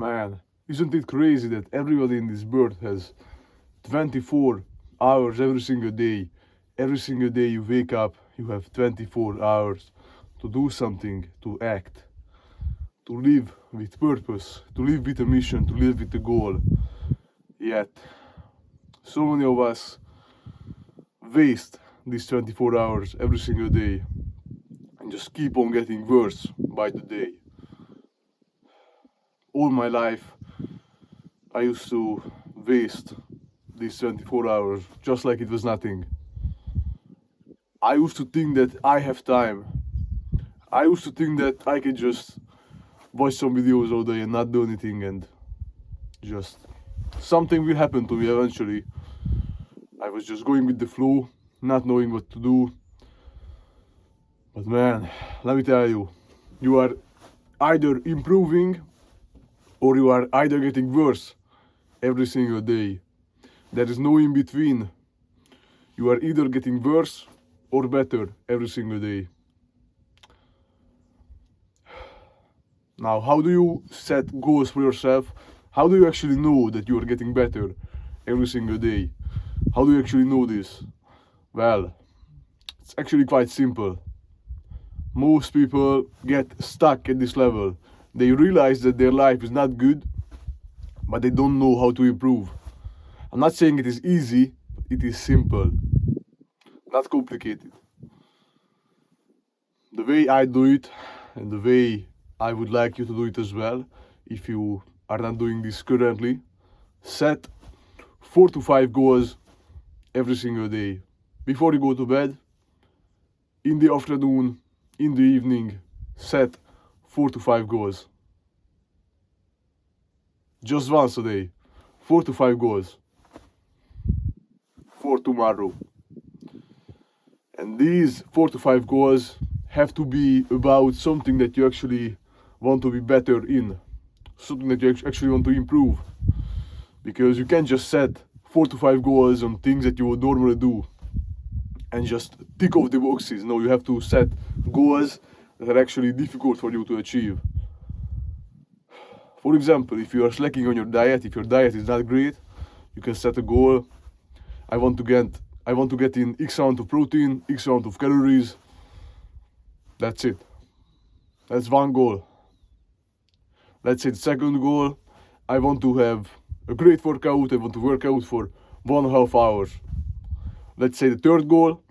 Man, isn't it crazy that everybody in this world has 24 hours every single day? Every single day you wake up, you have 24 hours to do something, to act, to live with purpose, to live with a mission, to live with a goal. Yet, so many of us waste these 24 hours every single day and just keep on getting worse by the day. All my life, I used to waste these 24 hours just like it was nothing. I used to think that I have time. I used to think that I could just watch some videos all day and not do anything, and just something will happen to me eventually. I was just going with the flow, not knowing what to do. But man, let me tell you, you are either improving or you are either getting worse every single day. There is no in between. You are either getting worse or better every single day. Now, how do you set goals for yourself? How do you actually know that you are getting better every single day? How do you actually know this? Well, it's actually quite simple. Most people get stuck at this level. They realize that their life is not good, but they don't know how to improve. I'm not saying it is easy, but it is simple, not complicated. The way I do it, and the way I would like you to do it as well, if you are not doing this currently, set 4 to 5 goals every single day. Before you go to bed, in the afternoon, in the evening, set 4 to 5 goals. Just once a day, 4 to 5 goals for tomorrow. And these 4 to 5 goals have to be about something that you actually want to be better in, something that you actually want to improve. Because you can't just set 4 to 5 goals on things that you would normally do and just tick off the boxes. No, you have to set goals that are actually difficult for you to achieve. For example, if you are slacking on your diet, if your diet is not great, you can set a goal. I want to get in X amount of protein, X amount of calories. That's it. That's one goal. Let's say the second goal, I want to have a great workout. I want to work out for 1.5 hours. Let's say the third goal,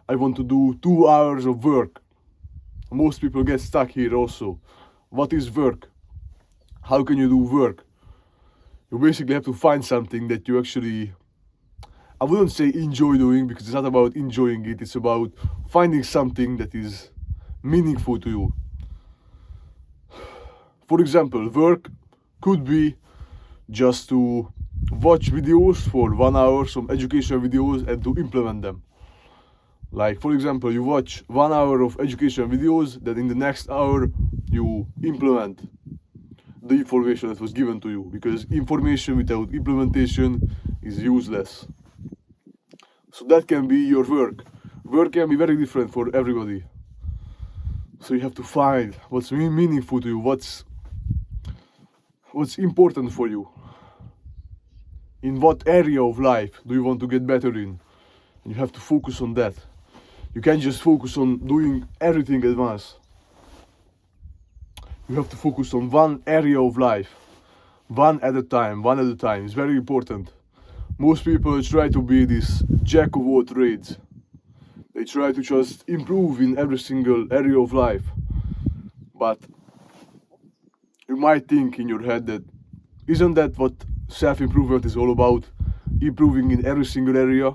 I want to do 2 hours of work. Most people get stuck here also. What is work? How can you do work? You basically have to find something that you actually, I wouldn't say enjoy doing, because it's not about enjoying it. It's about finding something that is meaningful to you. For example, work could be just to watch videos for 1 hour, some educational videos, and to implement them. Like, for example, you watch 1 hour of educational videos, then in the next hour you implement the information that was given to you, because information without implementation is useless. So that can be your work. Work can be very different for everybody. So you have to find what's meaningful to you, what's important for you. In what area of life do you want to get better in? And you have to focus on that. You can't just focus on doing everything at once. You have to focus on one area of life, one at a time. It's very important. Most people try to be this jack of all trades. They try to just improve in every single area of life. But you might think in your head that, isn't that what self-improvement is all about? Improving in every single area?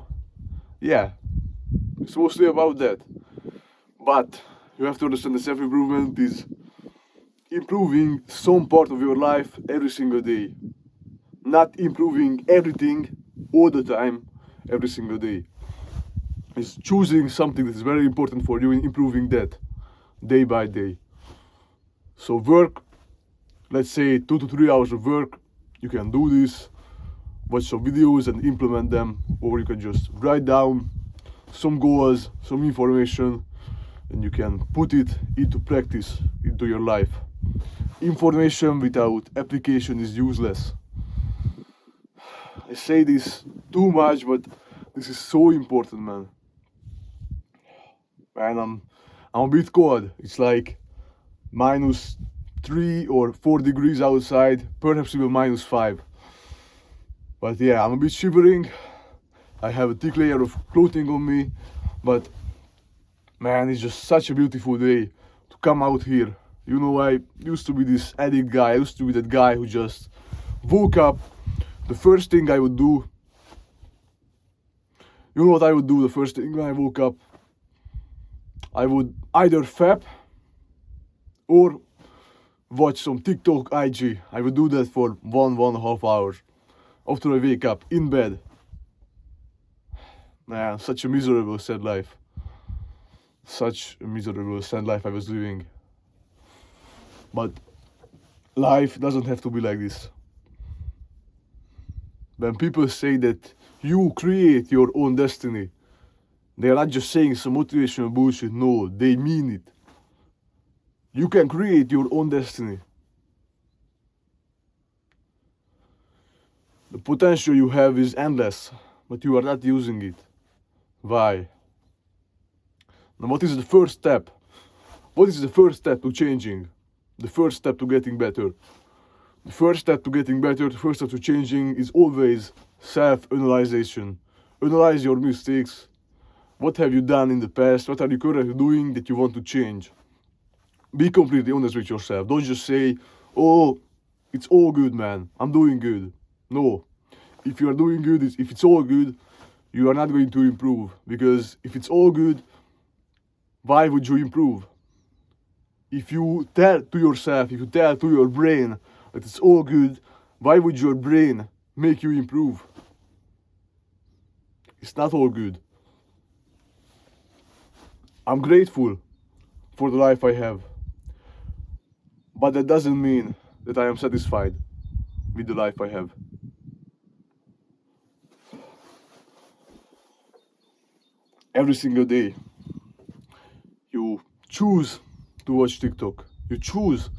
Yeah, it's mostly about that. But you have to understand that self-improvement is improving some part of your life every single day. Not improving everything all the time, every single day. It's choosing something that is very important for you and improving that day by day. So work, let's say 2 to 3 hours of work, you can do this, watch some videos and implement them, or you can just write down some goals, some information, and you can put it into practice, into your life. information without application is useless. I say this too much, but this is so important, man. And I'm a bit cold. It's like -3 or 4 degrees outside, perhaps even -5. But yeah, I'm a bit shivering. I have a thick layer of clothing on me, but man, it's just such a beautiful day to come out here. You know, I used to be this addict guy. I used to be that guy who just woke up. The first thing I would do, you know what I would do the first thing when I woke up? I would either fap or watch some TikTok IG. I would do that for 1.5 hours after I wake up in bed. Man, such a miserable, sad life. Such a miserable, sad life I was living. But life doesn't have to be like this. When people say that you create your own destiny, they are not just saying some motivational bullshit. No, they mean it. You can create your own destiny. The potential you have is endless, but you are not using it. Why? Now, what is the first step? What is the first step to changing? The first step to getting better? The first step to getting better, the first step to changing is always self-analyzation. Analyze your mistakes. What have you done in the past? What are you currently doing that you want to change? Be completely honest with yourself. Don't just say, oh, it's all good, man. I'm doing good. No. If you are doing good, if it's all good, you are not going to improve. Because if it's all good, why would you improve? If you tell to yourself, if you tell to your brain that it's all good, why would your brain make you improve? It's not all good. I'm grateful for the life I have. But that doesn't mean that I am satisfied with the life I have. Every single day, you choose to watch TikTok. You choose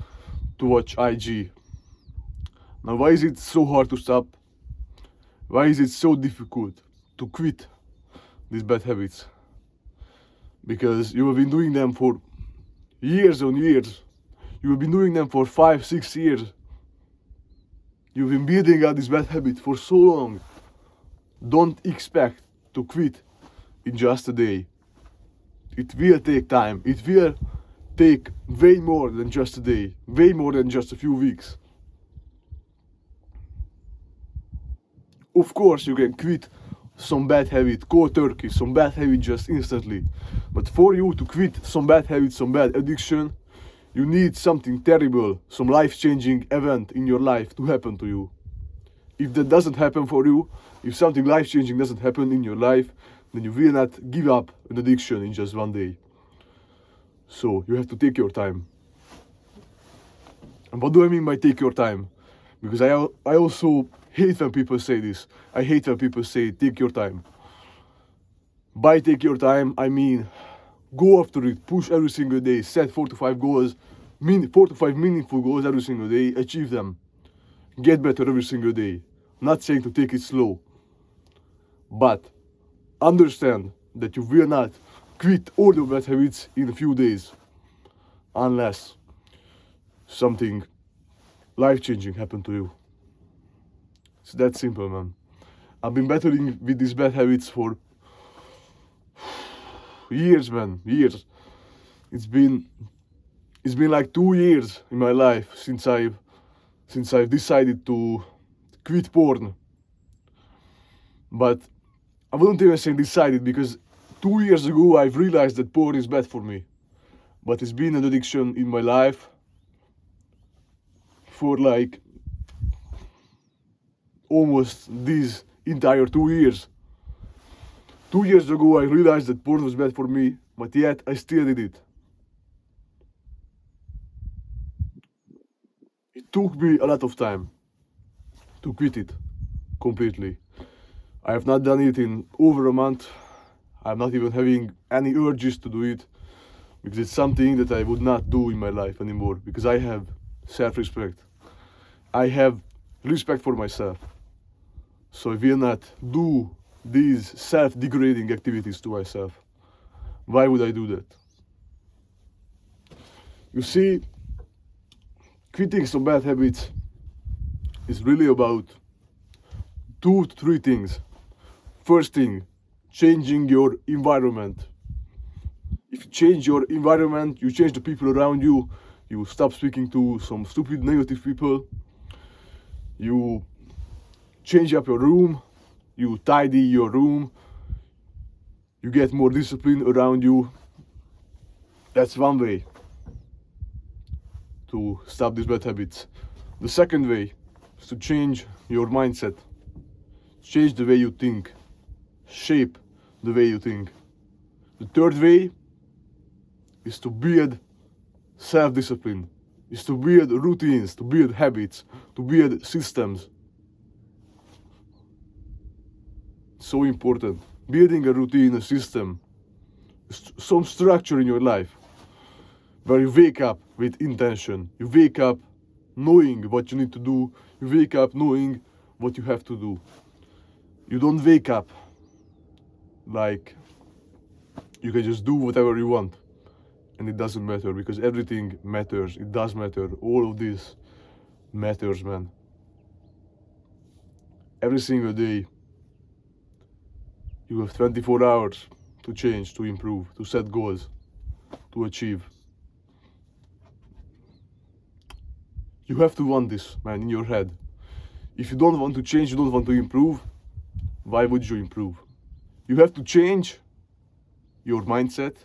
to watch IG. Now, why is it so hard to stop? Why is it so difficult to quit these bad habits? Because you have been doing them for years on years. You have been doing them for 5-6 years. You've been building up this bad habit for so long. Don't expect to quit in just a day. It will take time. It will take way more than just a day, way more than just a few weeks. Of course, you can quit some bad habit, cold turkey, some bad habit just instantly. But for you to quit some bad habit, some bad addiction, you need something terrible, some life-changing event in your life to happen to you. If that doesn't happen for you, if something life-changing doesn't happen in your life, then you will not give up an addiction in just one day. So you have to take your time. And what do I mean by take your time? Because I also hate when people say this. I hate when people say take your time. By take your time, I mean go after it, push every single day, set 4 to 5 goals, 4 to 5 meaningful goals every single day, achieve them. Get better every single day. Not saying to take it slow. But understand that you will not quit all the bad habits in a few days. Unless something life-changing happened to you. It's that simple, man. I've been battling with these bad habits for years, man, years. It's been like 2 years in my life since I've decided to quit porn. But I wouldn't even say decided, because 2 years ago I've realized that porn is bad for me. But it's been an addiction in my life for like almost these entire 2 years. 2 years ago I realized that porn was bad for me, but yet I still did it. It took me a lot of time to quit it completely. I have not done it in over a month. I'm not even having any urges to do it, because it's something that I would not do in my life anymore, because I have self-respect. I have respect for myself. So I will not do these self-degrading activities to myself. Why would I do that? You see, quitting some bad habits is really about 2 to 3 things. First thing, changing your environment. If you change your environment, you change the people around you, you stop speaking to some stupid negative people, you change up your room, you tidy your room, you get more discipline around you. That's one way to stop these bad habits. The second way is to change your mindset. Change the way you think. Shape the way you think. The third way is to build self-discipline, is to build routines, to build habits, to build systems. So important. Building a routine, a system, some structure in your life, where you wake up with intention. You wake up knowing what you need to do. You wake up knowing what you have to do. You don't wake up like you can just do whatever you want and it doesn't matter, because everything matters. It does matter. All of this matters, man. Every single day you have 24 hours to change, to improve, to set goals, to achieve. You have to want this, man, in your head. If you don't want to change, you don't want to improve, why would you improve? You have to change your mindset.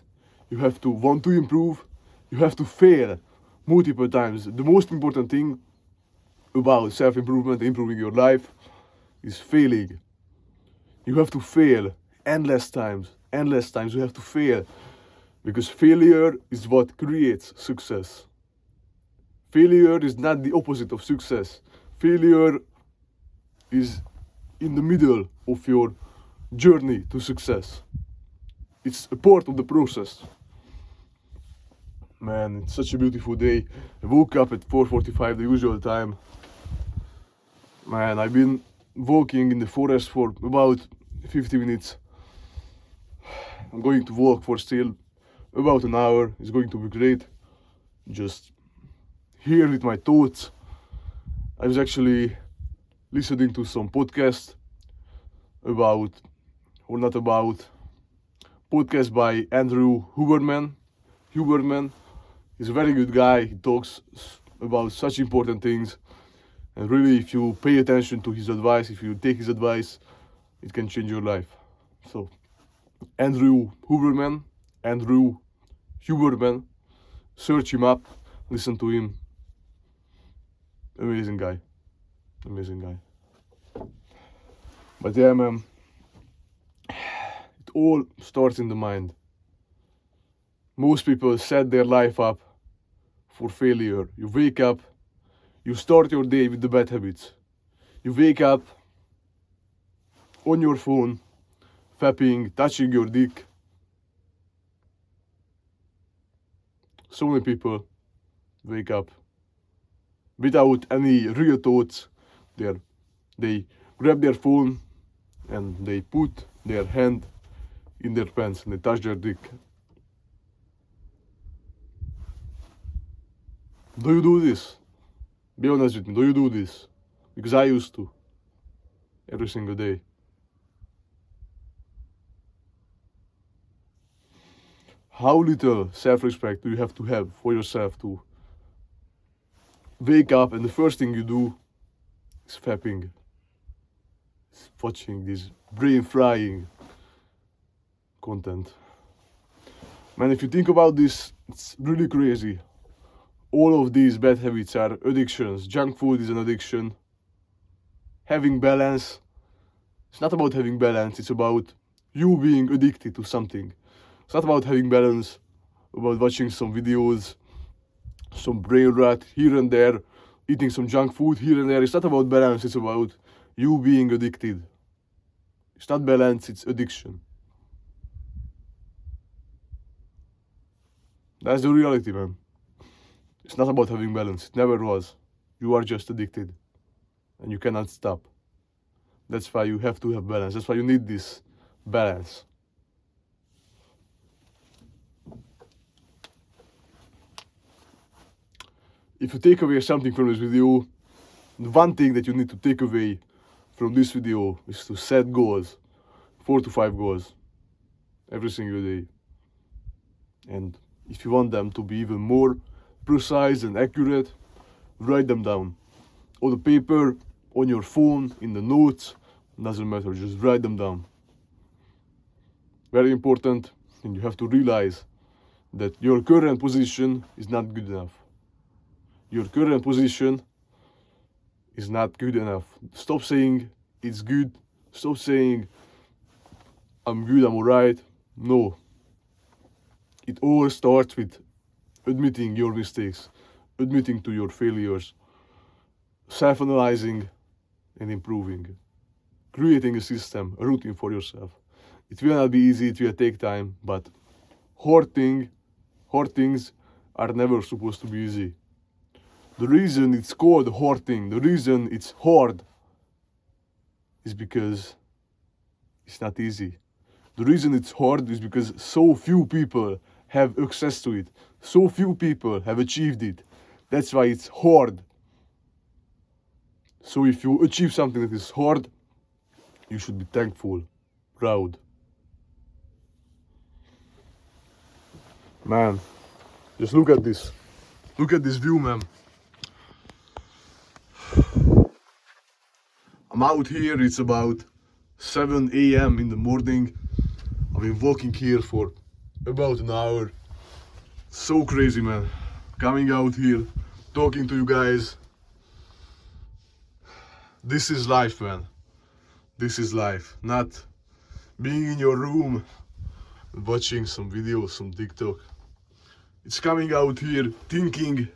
You have to want to improve. You have to fail multiple times. The most important thing about self-improvement, improving your life, is failing. You have to fail endless times. Endless times you have to fail. Because failure is what creates success. Failure is not the opposite of success. Failure is in the middle of your journey to success. It's a part of the process. Man, it's such a beautiful day. I woke up at 4:45, the usual time. Man, I've been walking in the forest for about 50 minutes. I'm going to walk for still about an hour. It's going to be great. Just here with my thoughts. I was actually listening to some podcast podcast by Andrew Huberman. Huberman is a very good guy. He talks about such important things. And really, if you pay attention to his advice, if you take his advice, it can change your life. So, Andrew Huberman, search him up, listen to him. Amazing guy. But yeah, man, it all starts in the mind. Most people set their life up for failure. You wake up, you start your day with the bad habits. You wake up on your phone, fapping, touching your dick. So many people wake up without any real thoughts. They grab their phone and they put their hand in their pants and they touch their dick. Do you do this? Be honest with me, do you do this? Because I used to. Every single day. How little self-respect do you have to have for yourself to wake up and the first thing you do is fapping? It's watching this brain-frying content. Man, if you think about this, it's really crazy. All of these bad habits are addictions. Junk food is an addiction. Having balance, it's not about having balance, it's about you being addicted to something. It's not about having balance, about watching some videos, some brain rot here and there, eating some junk food here and there. It's not about balance, it's about you being addicted. It's not balance, it's addiction. That's the reality, man. It's not about having balance. It never was. You are just addicted and you cannot stop. That's why you have to have balance. That's why you need this balance. If you take away something from this video, the one thing that you need to take away from this video is to set goals, 4 to 5 goals, every single day. And if you want them to be even more precise and accurate, write them down. On the paper, on your phone, in the notes, doesn't matter, just write them down. Very important, and you have to realize that your current position is not good enough. Your current position is not good enough. Stop saying it's good. Stop saying I'm good, I'm alright. No. It all starts with admitting your mistakes, admitting to your failures, self-analyzing and improving, creating a system, a routine for yourself. It will not be easy, it will take time, but hard things are never supposed to be easy. The reason it's called hard thing, the reason it's hard is because it's not easy. The reason it's hard is because so few people have access to it. So few people have achieved it. That's why it's hard. So if you achieve something that is hard, you should be thankful, proud. Man, just look at this. Look at this view, man. I'm out here, it's about 7 a.m. in the morning. I've been walking here for about an hour. So crazy, man. Coming out here, talking to you guys. This is life, man. This is life. Not being in your room, watching some videos, some TikTok. It's coming out here, thinking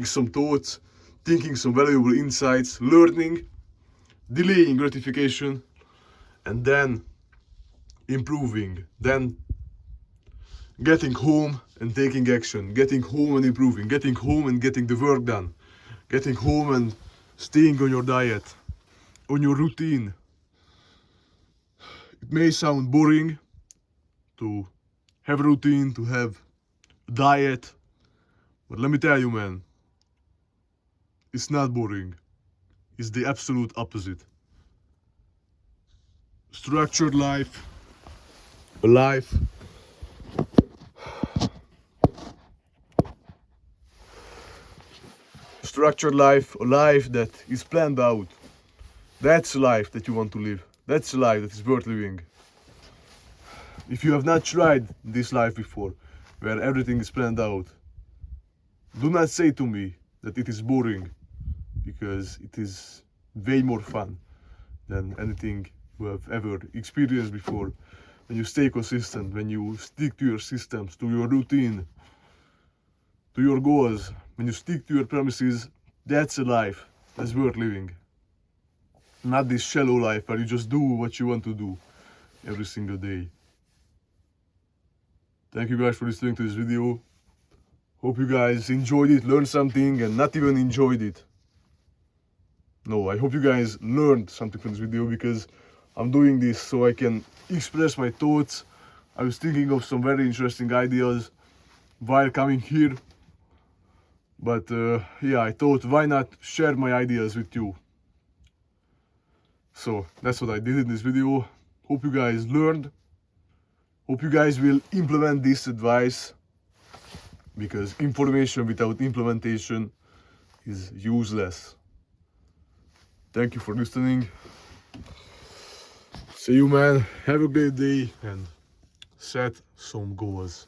some thoughts, thinking some valuable insights, learning, delaying gratification, and then improving, then getting home and taking action, getting home and improving, getting home and getting the work done, getting home and staying on your diet, on your routine. It may sound boring to have a routine, to have a diet, but let me tell you, man, it's not boring. It's the absolute opposite. Structured life, a life structured life, a life that is planned out. That's a life that you want to live. That's a life that is worth living. If you have not tried this life before, where everything is planned out, do not say to me that it is boring, because it is way more fun than anything you have ever experienced before. When you stay consistent, when you stick to your systems, to your routine, to your goals, when you stick to your promises, that's a life that's worth living. Not this shallow life where you just do what you want to do every single day. Thank you guys for listening to this video. Hope you guys enjoyed it, learned something, and not even enjoyed it. No, I hope you guys learned something from this video, because I'm doing this so I can express my thoughts. I was thinking of some very interesting ideas while coming here. But yeah, I thought, why not share my ideas with you? So that's what I did in this video. Hope you guys learned. Hope you guys will implement this advice, because information without implementation is useless. Thank you for listening. See you, man. Have a great day and set some goals.